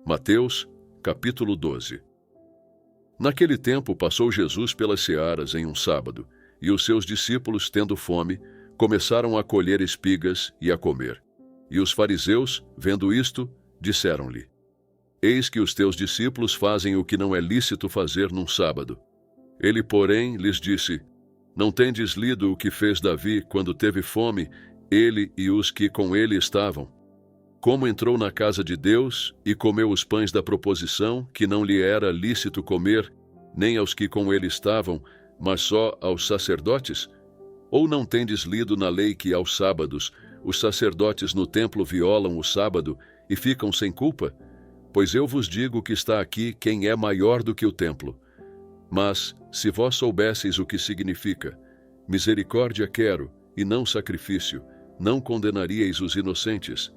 Mateus, capítulo 12. Naquele tempo passou Jesus pelas searas em um sábado, e os seus discípulos, tendo fome, começaram a colher espigas e a comer. E os fariseus, vendo isto, disseram-lhe: Eis que os teus discípulos fazem o que não é lícito fazer num sábado. Ele, porém, lhes disse: Não tendes lido o que fez Davi quando teve fome, ele e os que com ele estavam? Como entrou na casa de Deus e comeu os pães da proposição, que não lhe era lícito comer, nem aos que com ele estavam, mas só aos sacerdotes? Ou não tendes lido na lei que aos sábados os sacerdotes no templo violam o sábado e ficam sem culpa? Pois eu vos digo que está aqui quem é maior do que o templo. Mas, se vós soubesseis o que significa, misericórdia quero, e não sacrifício, não condenaríeis os inocentes,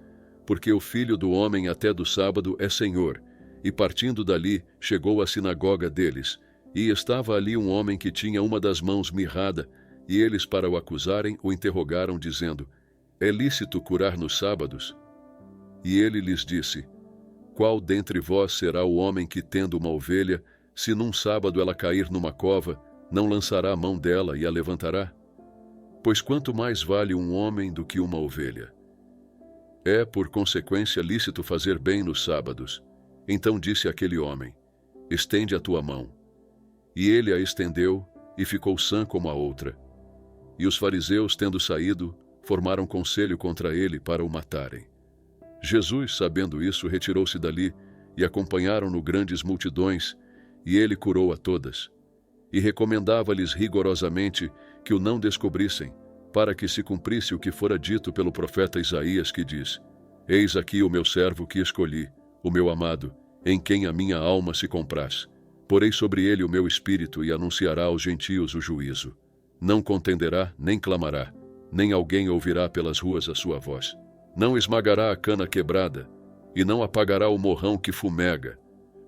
porque o Filho do Homem até do sábado é Senhor. E partindo dali, chegou à sinagoga deles, e estava ali um homem que tinha uma das mãos mirrada, e eles, para o acusarem, o interrogaram, dizendo: É lícito curar nos sábados? E ele lhes disse: Qual dentre vós será o homem que, tendo uma ovelha, se num sábado ela cair numa cova, não lançará a mão dela e a levantará? Pois quanto mais vale um homem do que uma ovelha? É, por consequência, lícito fazer bem nos sábados. Então disse aquele homem: Estende a tua mão. E ele a estendeu, e ficou sã como a outra. E os fariseus, tendo saído, formaram conselho contra ele para o matarem. Jesus, sabendo isso, retirou-se dali, e acompanharam-no grandes multidões, e ele curou a todas. E recomendava-lhes rigorosamente que o não descobrissem, para que se cumprisse o que fora dito pelo profeta Isaías, que diz: Eis aqui o meu servo que escolhi, o meu amado, em quem a minha alma se compraz. Porei sobre ele o meu espírito e anunciará aos gentios o juízo. Não contenderá, nem clamará, nem alguém ouvirá pelas ruas a sua voz. Não esmagará a cana quebrada, e não apagará o morrão que fumega,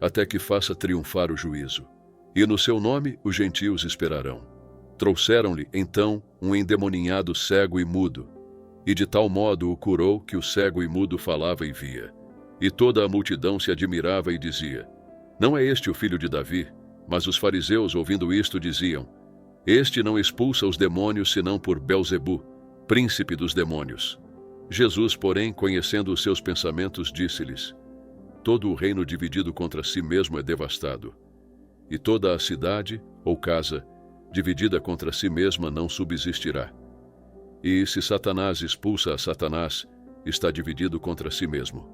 até que faça triunfar o juízo. E no seu nome os gentios esperarão. Trouxeram-lhe, então, um endemoninhado cego e mudo, e de tal modo o curou que o cego e mudo falava e via. E toda a multidão se admirava e dizia: Não é este o filho de Davi? Mas os fariseus, ouvindo isto, diziam: Este não expulsa os demônios senão por Belzebu, príncipe dos demônios. Jesus, porém, conhecendo os seus pensamentos, disse-lhes: Todo o reino dividido contra si mesmo é devastado, e toda a cidade, ou casa, dividida contra si mesma não subsistirá. E se Satanás expulsa a Satanás, está dividido contra si mesmo.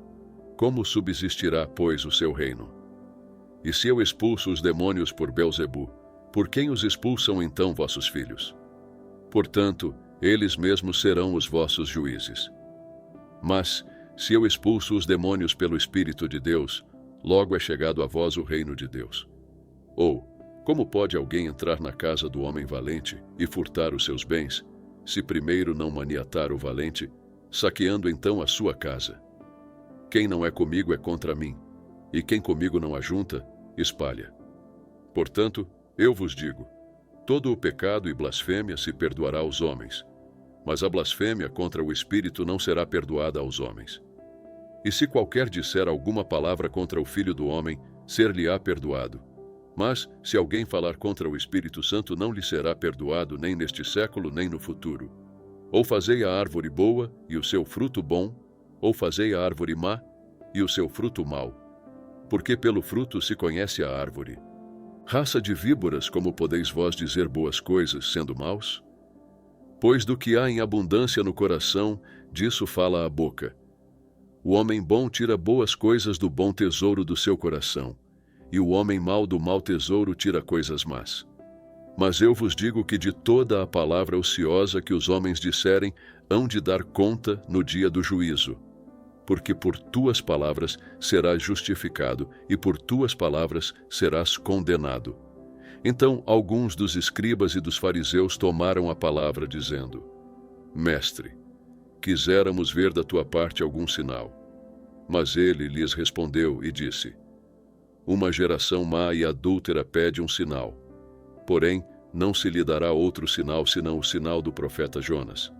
Como subsistirá, pois, o seu reino? E se eu expulso os demônios por Belzebu, por quem os expulsam então vossos filhos? Portanto, eles mesmos serão os vossos juízes. Mas, se eu expulso os demônios pelo Espírito de Deus, logo é chegado a vós o reino de Deus. Ou, como pode alguém entrar na casa do homem valente e furtar os seus bens, se primeiro não maniatar o valente, saqueando então a sua casa? Quem não é comigo é contra mim, e quem comigo não ajunta, espalha. Portanto, eu vos digo: todo o pecado e blasfêmia se perdoará aos homens, mas a blasfêmia contra o Espírito não será perdoada aos homens. E se qualquer disser alguma palavra contra o Filho do Homem, ser-lhe-á perdoado. Mas, se alguém falar contra o Espírito Santo, não lhe será perdoado nem neste século, nem no futuro. Ou fazei a árvore boa, e o seu fruto bom, ou fazei a árvore má, e o seu fruto mau. Porque pelo fruto se conhece a árvore. Raça de víboras, como podeis vós dizer boas coisas, sendo maus? Pois do que há em abundância no coração, disso fala a boca. O homem bom tira boas coisas do bom tesouro do seu coração, e o homem mau do mau tesouro tira coisas más. Mas eu vos digo que de toda a palavra ociosa que os homens disserem, hão de dar conta no dia do juízo. Porque por tuas palavras serás justificado, e por tuas palavras serás condenado. Então alguns dos escribas e dos fariseus tomaram a palavra, dizendo: Mestre, quiséramos ver da tua parte algum sinal. Mas ele lhes respondeu e disse: Uma geração má e adúltera pede um sinal. Porém, não se lhe dará outro sinal senão o sinal do profeta Jonas.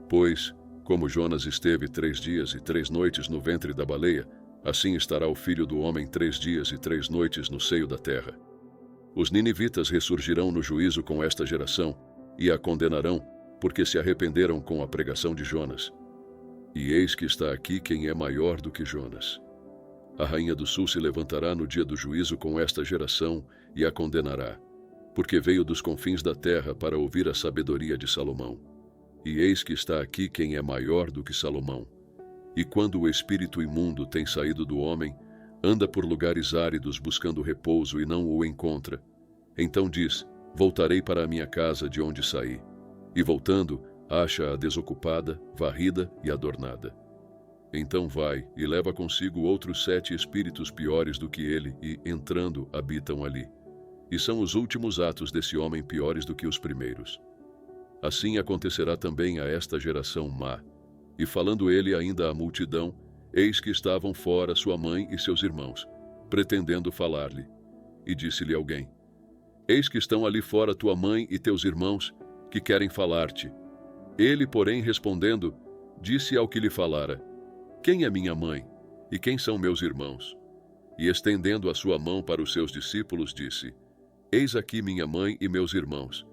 Pois, como Jonas esteve 3 dias e 3 noites no ventre da baleia, Assim estará o Filho do Homem 3 dias e 3 noites no seio da terra. Os ninivitas ressurgirão no juízo com esta geração e a condenarão, porque se arrependeram com a pregação de Jonas. E eis que está aqui quem é maior do que Jonas. A rainha do sul se levantará no dia do juízo com esta geração e a condenará, porque veio dos confins da terra para ouvir a sabedoria de Salomão. E eis que está aqui quem é maior do que Salomão. E quando o espírito imundo tem saído do homem, anda por lugares áridos buscando repouso e não o encontra. Então diz: voltarei para a minha casa de onde saí. E voltando, acha-a desocupada, varrida e adornada. Então vai e leva consigo outros 7 espíritos piores do que ele e, entrando, habitam ali. E são os últimos atos desse homem piores do que os primeiros. Assim acontecerá também a esta geração má. E falando ele ainda à multidão, eis que estavam fora sua mãe e seus irmãos, pretendendo falar-lhe. E disse-lhe alguém: eis que estão ali fora tua mãe e teus irmãos, que querem falar-te. Ele, porém, respondendo, disse ao que lhe falara: quem é minha mãe? E quem são meus irmãos? E estendendo a sua mão para os seus discípulos, disse: eis aqui minha mãe e meus irmãos,